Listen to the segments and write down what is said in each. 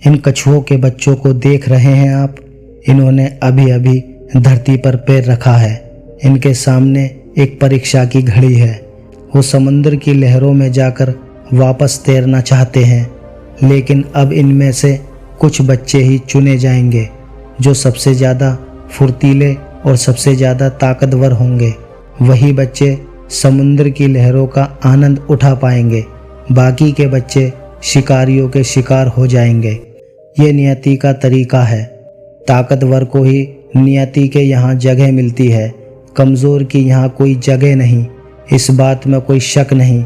इन कछुओं के बच्चों को देख रहे हैं आप। इन्होंने अभी अभी धरती पर पैर रखा है। इनके सामने एक परीक्षा की घड़ी है। वो समुद्र की लहरों में जाकर वापस तैरना चाहते हैं, लेकिन अब इनमें से कुछ बच्चे ही चुने जाएंगे जो सबसे ज़्यादा फुर्तीले और सबसे ज़्यादा ताकतवर होंगे। वही बच्चे समुद्र की लहरों का आनंद उठा पाएंगे। बाकी के बच्चे शिकारियों के शिकार हो जाएंगे। ये नियति का तरीका है। ताकतवर को ही नियति के यहाँ जगह मिलती है, कमज़ोर की यहाँ कोई जगह नहीं। इस बात में कोई शक नहीं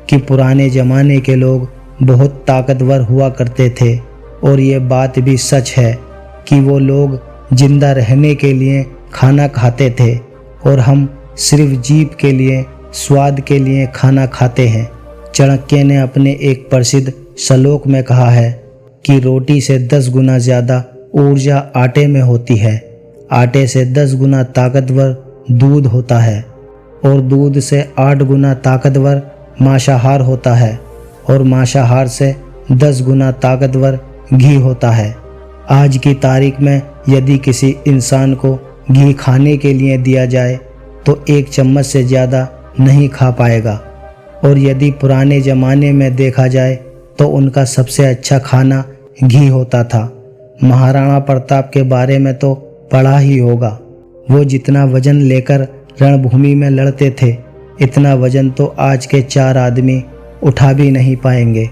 कि पुराने ज़माने के लोग बहुत ताकतवर हुआ करते थे, और ये बात भी सच है कि वो लोग जिंदा रहने के लिए खाना खाते थे, और हम सिर्फ जीभ के लिए, स्वाद के लिए खाना खाते हैं। चाणक्य ने अपने एक प्रसिद्ध श्लोक में कहा है कि रोटी से 10 गुना ज़्यादा ऊर्जा आटे में होती है। आटे से 10 गुना ताकतवर दूध होता है, और दूध से 8 गुना ताकतवर मांसाहार होता है, और मांसाहार से 10 गुना ताकतवर घी होता है। आज की तारीख में यदि किसी इंसान को घी खाने के लिए दिया जाए तो 1 चम्मच से ज़्यादा नहीं खा पाएगा। और यदि पुराने ज़माने में देखा जाए तो उनका सबसे अच्छा खाना घी होता था। महाराणा प्रताप के बारे में तो पढ़ा ही होगा। वो जितना वजन लेकर रणभूमि में लड़ते थे, इतना वजन तो आज के 4 आदमी उठा भी नहीं पाएंगे।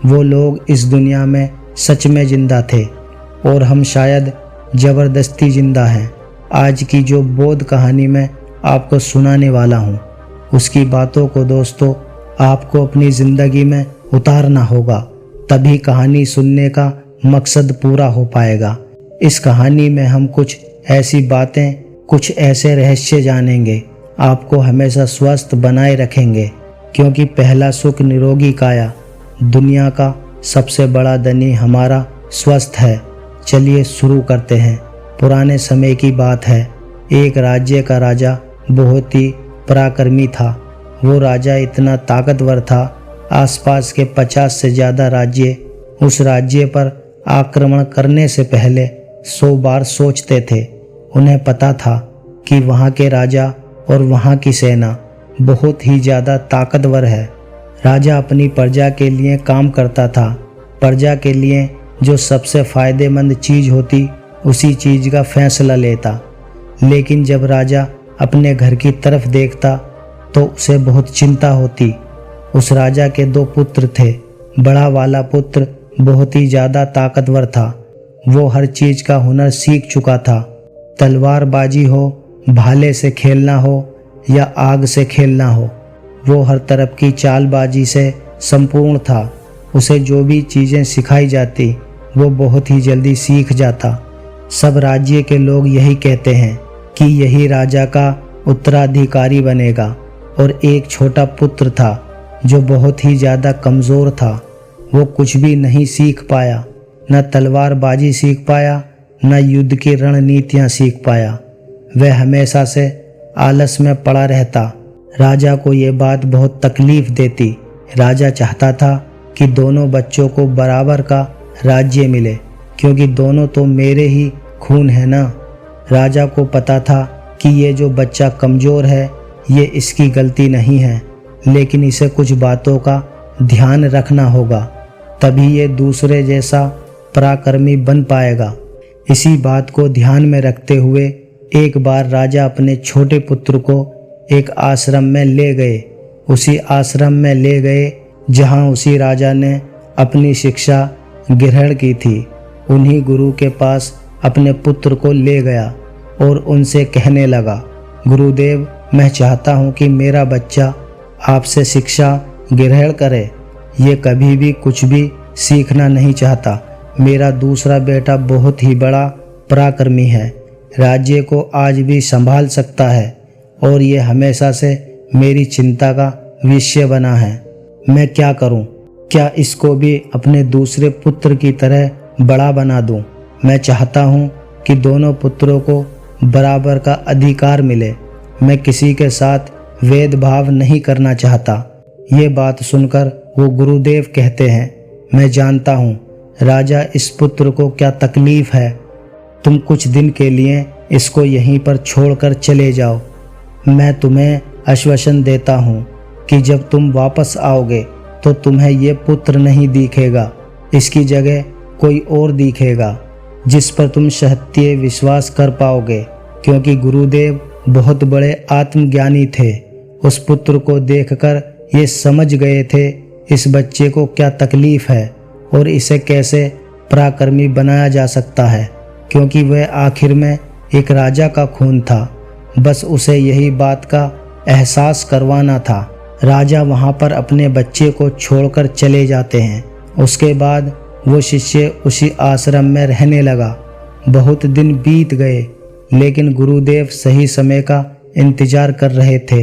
वो लोग इस दुनिया में सच में जिंदा थे, और हम शायद ज़बरदस्ती जिंदा हैं। आज की जो बोध कहानी मैं आपको सुनाने वाला हूँ, उसकी बातों को दोस्तों आपको अपनी ज़िंदगी में उतारना होगा, तभी कहानी सुनने का मकसद पूरा हो पाएगा। इस कहानी में हम कुछ ऐसी बातें, कुछ ऐसे रहस्य जानेंगे, आपको हमेशा स्वस्थ बनाए रखेंगे, क्योंकि पहला सुख निरोगी काया। दुनिया का सबसे बड़ा धनी हमारा स्वस्थ है। चलिए शुरू करते हैं। पुराने समय की बात है। एक राज्य का राजा बहुत ही पराक्रमी था। वो राजा इतना ताकतवर था, आसपास के 50 से ज़्यादा राज्य उस राज्य पर आक्रमण करने से पहले 100 बार सोचते थे। उन्हें पता था कि वहाँ के राजा और वहाँ की सेना बहुत ही ज़्यादा ताकतवर है। राजा अपनी प्रजा के लिए काम करता था। प्रजा के लिए जो सबसे फ़ायदेमंद चीज़ होती, उसी चीज़ का फैसला लेता। लेकिन जब राजा अपने घर की तरफ देखता तो उसे बहुत चिंता होती। उस राजा के 2 पुत्र थे। बड़ा वाला पुत्र बहुत ही ज़्यादा ताकतवर था। वो हर चीज़ का हुनर सीख चुका था। तलवारबाजी हो, भाले से खेलना हो या आग से खेलना हो, वो हर तरफ की चालबाजी से संपूर्ण था। उसे जो भी चीज़ें सिखाई जाती वो बहुत ही जल्दी सीख जाता। सब राज्य के लोग यही कहते हैं कि यही राजा का उत्तराधिकारी बनेगा। और एक छोटा पुत्र था जो बहुत ही ज़्यादा कमज़ोर था। वो कुछ भी नहीं सीख पाया, न तलवारबाजी सीख पाया, न युद्ध की रणनीतियाँ सीख पाया। वह हमेशा से आलस में पड़ा रहता। राजा को ये बात बहुत तकलीफ़ देती। राजा चाहता था कि दोनों बच्चों को बराबर का राज्य मिले, क्योंकि दोनों तो मेरे ही खून है ना। राजा को पता था कि ये जो बच्चा कमज़ोर है, ये इसकी गलती नहीं है, लेकिन इसे कुछ बातों का ध्यान रखना होगा, तभी ये दूसरे जैसा पराक्रमी बन पाएगा। इसी बात को ध्यान में रखते हुए एक बार राजा अपने छोटे पुत्र को एक आश्रम में ले गए। उसी आश्रम में ले गए जहाँ उसी राजा ने अपनी शिक्षा ग्रहण की थी। उन्हीं गुरु के पास अपने पुत्र को ले गया और उनसे कहने लगा, गुरुदेव, मैं चाहता हूँ कि मेरा बच्चा आपसे शिक्षा ग्रहण करे। ये कभी भी कुछ भी सीखना नहीं चाहता। मेरा दूसरा बेटा बहुत ही बड़ा पराक्रमी है, राज्य को आज भी संभाल सकता है, और ये हमेशा से मेरी चिंता का विषय बना है। मैं क्या करूं? क्या इसको भी अपने दूसरे पुत्र की तरह बड़ा बना दूं? मैं चाहता हूं कि दोनों पुत्रों को बराबर का अधिकार मिले। मैं किसी के साथ भेदभाव नहीं करना चाहता। ये बात सुनकर वो गुरुदेव कहते हैं, मैं जानता हूँ राजा, इस पुत्र को क्या तकलीफ है? तुम कुछ दिन के लिए इसको यहीं पर छोड़कर चले जाओ। मैं तुम्हें आश्वासन देता हूँ कि जब तुम वापस आओगे तो तुम्हें ये पुत्र नहीं दिखेगा, इसकी जगह कोई और दिखेगा जिस पर तुम सहत्य विश्वास कर पाओगे, क्योंकि गुरुदेव बहुत बड़े आत्मज्ञानी थे। उस पुत्र को देखकर ये समझ गए थे इस बच्चे को क्या तकलीफ है और इसे कैसे पराक्रमी बनाया जा सकता है, क्योंकि वह आखिर में एक राजा का खून था। बस उसे यही बात का एहसास करवाना था। राजा वहाँ पर अपने बच्चे को छोड़कर चले जाते हैं। उसके बाद वो शिष्य उसी आश्रम में रहने लगा। बहुत दिन बीत गए, लेकिन गुरुदेव सही समय का इंतजार कर रहे थे।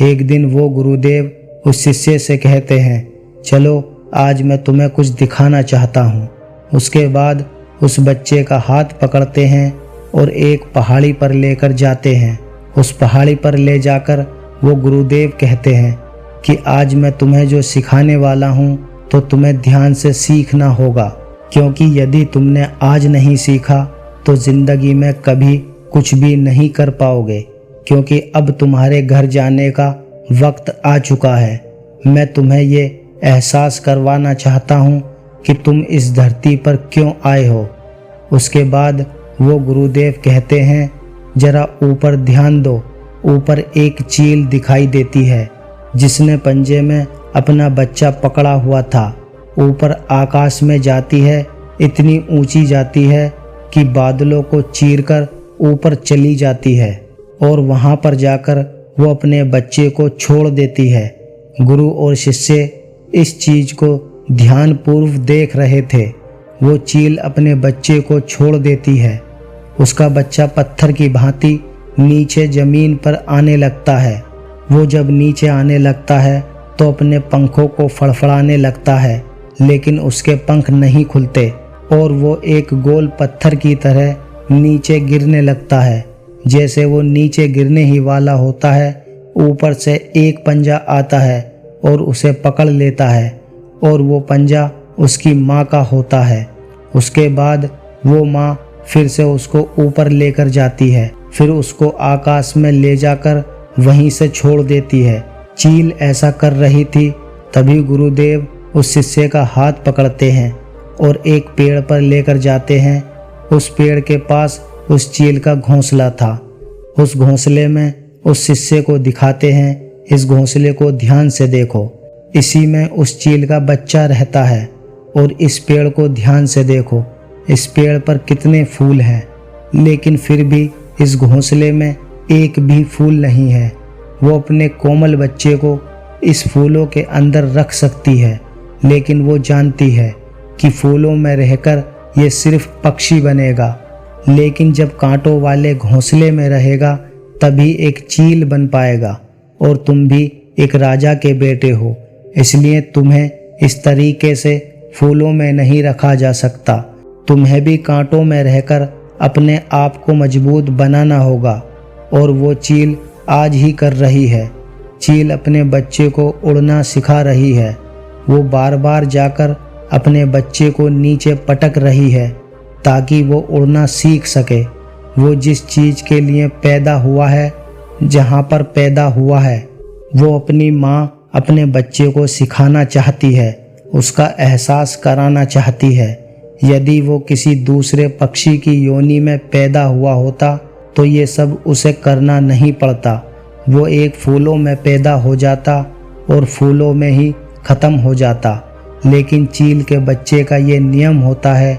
एक दिन वो गुरुदेव उस शिष्य से कहते हैं, चलो आज मैं तुम्हें कुछ दिखाना चाहता हूँ। उसके बाद उस बच्चे का हाथ पकड़ते हैं और एक पहाड़ी पर लेकर जाते हैं। उस पहाड़ी पर ले जाकर वो गुरुदेव कहते हैं कि आज मैं तुम्हें जो सिखाने वाला हूँ तो तुम्हें ध्यान से सीखना होगा, क्योंकि यदि तुमने आज नहीं सीखा तो जिंदगी में कभी कुछ भी नहीं कर पाओगे, क्योंकि अब तुम्हारे घर जाने का वक्त आ चुका है। मैं तुम्हें ये एहसास करवाना चाहता हूँ कि तुम इस धरती पर क्यों आए हो। उसके बाद वो गुरुदेव कहते हैं, जरा ऊपर ध्यान दो। ऊपर एक चील दिखाई देती है जिसने पंजे में अपना बच्चा पकड़ा हुआ था। ऊपर आकाश में जाती है, इतनी ऊंची जाती है कि बादलों को चीरकर ऊपर चली जाती है और वहां पर जाकर वो अपने बच्चे को छोड़ देती है। गुरु और शिष्य इस चीज को ध्यानपूर्वक देख रहे थे। वो चील अपने बच्चे को छोड़ देती है। उसका बच्चा पत्थर की भांति नीचे जमीन पर आने लगता है। वो जब नीचे आने लगता है तो अपने पंखों को फड़फड़ाने लगता है, लेकिन उसके पंख नहीं खुलते और वो एक गोल पत्थर की तरह नीचे गिरने लगता है। जैसे वो नीचे गिरने ही वाला होता है, ऊपर से एक पंजा आता है और उसे पकड़ लेता है और वो पंजा उसकी माँ का होता है। उसके बाद वो माँ फिर से उसको ऊपर लेकर जाती है, फिर उसको आकाश में ले जाकर वहीं से छोड़ देती है। चील ऐसा कर रही थी, तभी गुरुदेव उस शिष्य का हाथ पकड़ते हैं और एक पेड़ पर लेकर जाते हैं। उस पेड़ के पास उस चील का घोंसला था। उस घोंसले में उस शिष्य को दिखाते हैं, इस घोंसले को ध्यान से देखो, इसी में उस चील का बच्चा रहता है। और इस पेड़ को ध्यान से देखो, इस पेड़ पर कितने फूल हैं, लेकिन फिर भी इस घोंसले में एक भी फूल नहीं है। वो अपने कोमल बच्चे को इस फूलों के अंदर रख सकती है, लेकिन वो जानती है कि फूलों में रहकर ये सिर्फ पक्षी बनेगा, लेकिन जब कांटों वाले घोंसले में रहेगा तभी एक चील बन पाएगा। और तुम भी एक राजा के बेटे हो, इसलिए तुम्हें इस तरीके से फूलों में नहीं रखा जा सकता। तुम्हें भी कांटों में रहकर अपने आप को मजबूत बनाना होगा, और वो चील आज ही कर रही है। चील अपने बच्चे को उड़ना सिखा रही है। वो बार बार जाकर अपने बच्चे को नीचे पटक रही है ताकि वो उड़ना सीख सके। वो जिस चीज़ के लिए पैदा हुआ है, जहाँ पर पैदा हुआ है, वो अपनी माँ अपने बच्चे को सिखाना चाहती है, उसका एहसास कराना चाहती है। यदि वो किसी दूसरे पक्षी की योनि में पैदा हुआ होता तो ये सब उसे करना नहीं पड़ता। वो एक फूलों में पैदा हो जाता और फूलों में ही ख़त्म हो जाता। लेकिन चील के बच्चे का ये नियम होता है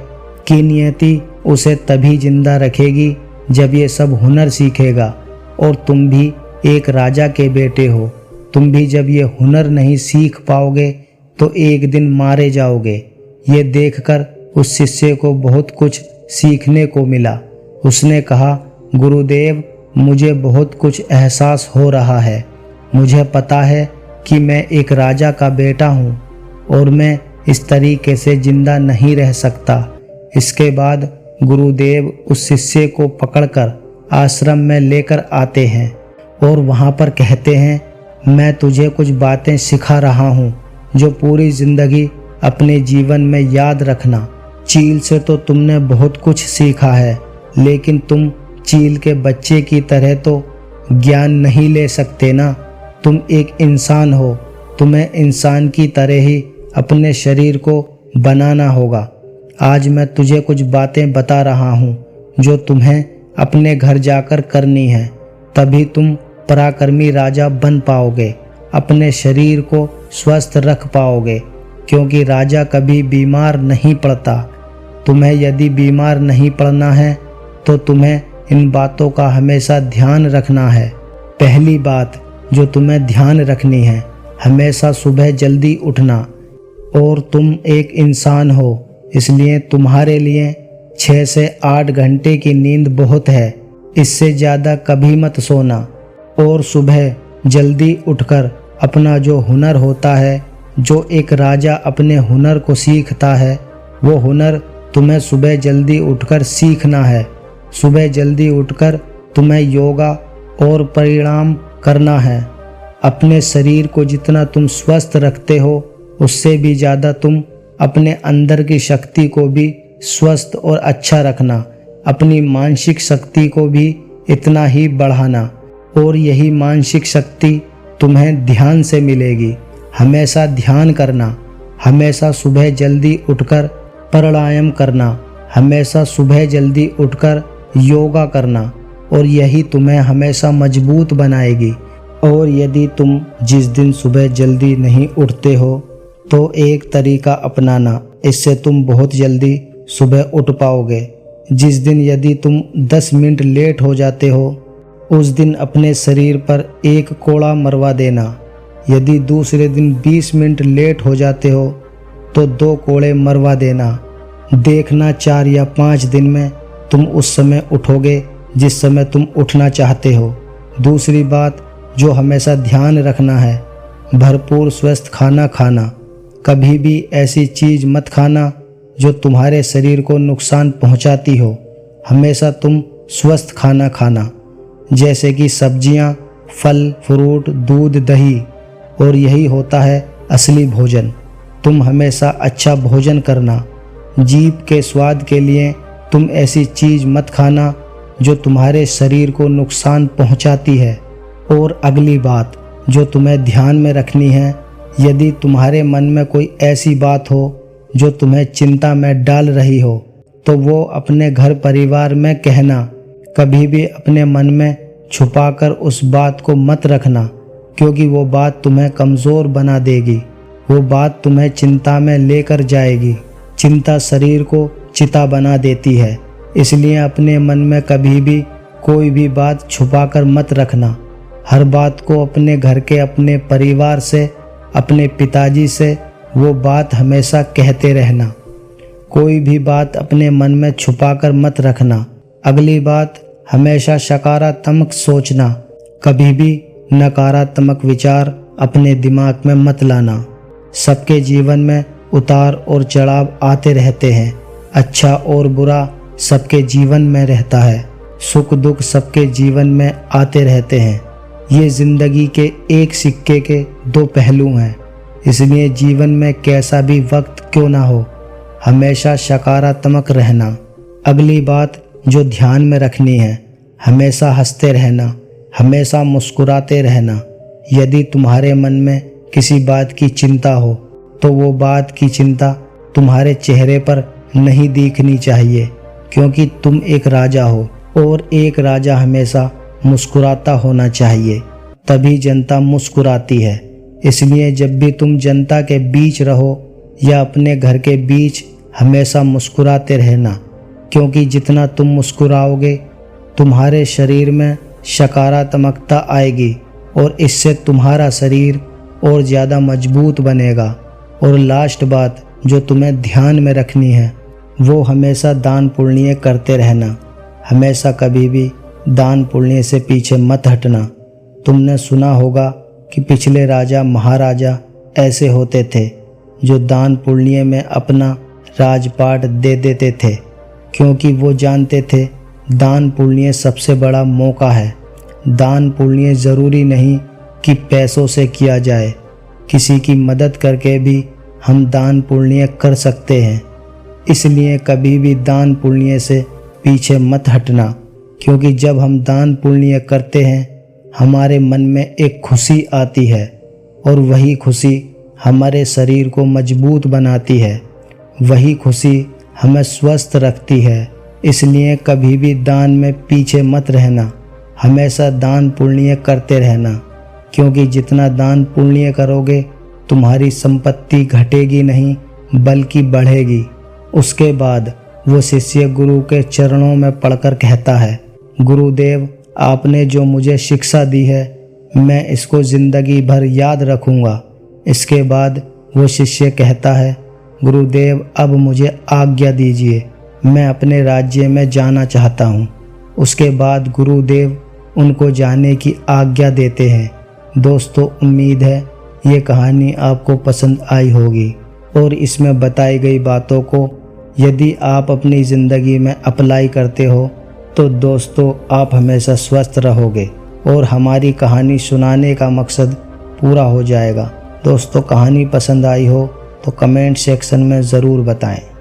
कि नियति उसे तभी जिंदा रखेगी जब ये सब हुनर सीखेगा। और तुम भी एक राजा के बेटे हो, तुम भी जब ये हुनर नहीं सीख पाओगे तो एक दिन मारे जाओगे। ये देखकर उस शिष्य को बहुत कुछ सीखने को मिला। उसने कहा, गुरुदेव, मुझे बहुत कुछ एहसास हो रहा है। मुझे पता है कि मैं एक राजा का बेटा हूँ और मैं इस तरीके से जिंदा नहीं रह सकता। इसके बाद गुरुदेव उस शिष्य को पकड़कर आश्रम में लेकर आते हैं और वहाँ पर कहते हैं, मैं तुझे कुछ बातें सिखा रहा हूँ जो पूरी ज़िंदगी अपने जीवन में याद रखना। चील से तो तुमने बहुत कुछ सीखा है, लेकिन तुम चील के बच्चे की तरह तो ज्ञान नहीं ले सकते ना। तुम एक इंसान हो, तुम्हें इंसान की तरह ही अपने शरीर को बनाना होगा। आज मैं तुझे कुछ बातें बता रहा हूँ जो तुम्हें अपने घर जाकर करनी है, तभी तुम पराक्रमी राजा बन पाओगे, अपने शरीर को स्वस्थ रख पाओगे, क्योंकि राजा कभी बीमार नहीं पड़ता। तुम्हें यदि बीमार नहीं पड़ना है तो तुम्हें इन बातों का हमेशा ध्यान रखना है। पहली बात जो तुम्हें ध्यान रखनी है, हमेशा सुबह जल्दी उठना। और तुम एक इंसान हो, इसलिए तुम्हारे लिए 6 से 8 घंटे की नींद बहुत है, इससे ज़्यादा कभी मत सोना। और सुबह जल्दी उठकर अपना जो हुनर होता है, जो एक राजा अपने हुनर को सीखता है, वो हुनर तुम्हें सुबह जल्दी उठकर सीखना है। सुबह जल्दी उठकर तुम्हें योगा और परिणाम करना है। अपने शरीर को जितना तुम स्वस्थ रखते हो, उससे भी ज़्यादा तुम अपने अंदर की शक्ति को भी स्वस्थ और अच्छा रखना। अपनी मानसिक शक्ति को भी इतना ही बढ़ाना, और यही मानसिक शक्ति तुम्हें ध्यान से मिलेगी। हमेशा ध्यान करना, हमेशा सुबह जल्दी उठकर प्राणायाम करना, हमेशा सुबह जल्दी उठकर योगा करना, और यही तुम्हें हमेशा मजबूत बनाएगी। और यदि तुम जिस दिन सुबह जल्दी नहीं उठते हो तो एक तरीका अपनाना, इससे तुम बहुत जल्दी सुबह उठ पाओगे। जिस दिन यदि तुम 10 मिनट लेट हो जाते हो, उस दिन अपने शरीर पर एक कोड़ा मरवा देना। यदि दूसरे दिन 20 मिनट लेट हो जाते हो तो 2 कोड़े मरवा देना। देखना 4 या 5 दिन में तुम उस समय उठोगे जिस समय तुम उठना चाहते हो। दूसरी बात जो हमेशा ध्यान रखना है, भरपूर स्वस्थ खाना खाना। कभी भी ऐसी चीज़ मत खाना जो तुम्हारे शरीर को नुकसान पहुंचाती हो। हमेशा तुम स्वस्थ खाना खाना, जैसे कि सब्जियां, फल, फ्रूट, दूध, दही, और यही होता है असली भोजन। तुम हमेशा अच्छा भोजन करना। जीभ के स्वाद के लिए तुम ऐसी चीज़ मत खाना जो तुम्हारे शरीर को नुकसान पहुंचाती है। और अगली बात जो तुम्हें ध्यान में रखनी है, यदि तुम्हारे मन में कोई ऐसी बात हो जो तुम्हें चिंता में डाल रही हो, तो वो अपने घर परिवार में कहना। कभी भी अपने मन में छुपाकर उस बात को मत रखना, क्योंकि वो बात तुम्हें कमज़ोर बना देगी। वो बात तुम्हें चिंता में लेकर जाएगी। चिंता शरीर को चिता बना देती है, इसलिए अपने मन में कभी भी कोई भी बात छुपाकर मत रखना। हर बात को अपने घर के, अपने परिवार से, अपने पिताजी से वो बात हमेशा कहते रहना। कोई भी बात अपने मन में छुपाकर मत रखना। अगली बात, हमेशा सकारात्मक सोचना। कभी भी नकारात्मक विचार अपने दिमाग में मत लाना। सबके जीवन में उतार और चढ़ाव आते रहते हैं। अच्छा और बुरा सबके जीवन में रहता है। सुख दुख सबके जीवन में आते रहते हैं। ये ज़िंदगी के एक सिक्के के 2 पहलू हैं, इसलिए जीवन में कैसा भी वक्त क्यों ना हो, हमेशा सकारात्मक रहना। अगली बात जो ध्यान में रखनी है, हमेशा हंसते रहना, हमेशा मुस्कुराते रहना। यदि तुम्हारे मन में किसी बात की चिंता हो तो वो बात की चिंता तुम्हारे चेहरे पर नहीं दिखनी चाहिए, क्योंकि तुम एक राजा हो और एक राजा हमेशा मुस्कुराता होना चाहिए, तभी जनता मुस्कुराती है। इसलिए जब भी तुम जनता के बीच रहो या अपने घर के बीच, हमेशा मुस्कुराते रहना, क्योंकि जितना तुम मुस्कुराओगे तुम्हारे शरीर में सकारात्मकता आएगी और इससे तुम्हारा शरीर और ज़्यादा मजबूत बनेगा। और लास्ट बात जो तुम्हें ध्यान में रखनी है, वो हमेशा दान पुण्य करते रहना। हमेशा कभी भी दान पुण्य से पीछे मत हटना। तुमने सुना होगा कि पिछले राजा महाराजा ऐसे होते थे जो दान पुण्य में अपना राजपाट दे देते थे, क्योंकि वो जानते थे दान पुण्य सबसे बड़ा मौका है। दान पुण्य ज़रूरी नहीं कि पैसों से किया जाए, किसी की मदद करके भी हम दान पुण्य कर सकते हैं। इसलिए कभी भी दान पुण्य से पीछे मत हटना, क्योंकि जब हम दान पुण्य करते हैं हमारे मन में एक खुशी आती है और वही खुशी हमारे शरीर को मजबूत बनाती है, वही खुशी हमें स्वस्थ रखती है। इसलिए कभी भी दान में पीछे मत रहना, हमेशा दान पुण्य करते रहना, क्योंकि जितना दान पुण्य करोगे तुम्हारी संपत्ति घटेगी नहीं बल्कि बढ़ेगी। उसके बाद वो शिष्य गुरु के चरणों में पड़कर कहता है, गुरुदेव आपने जो मुझे शिक्षा दी है मैं इसको ज़िंदगी भर याद रखूँगा। इसके बाद वो शिष्य कहता है, गुरुदेव अब मुझे आज्ञा दीजिए, मैं अपने राज्य में जाना चाहता हूँ। उसके बाद गुरुदेव उनको जाने की आज्ञा देते हैं। दोस्तों उम्मीद है ये कहानी आपको पसंद आई होगी और इसमें बताई गई बातों को यदि आप अपनी ज़िंदगी में अप्लाई करते हो तो दोस्तों आप हमेशा स्वस्थ रहोगे और हमारी कहानी सुनाने का मकसद पूरा हो जाएगा। दोस्तों कहानी पसंद आई हो तो कमेंट सेक्शन में ज़रूर बताएं।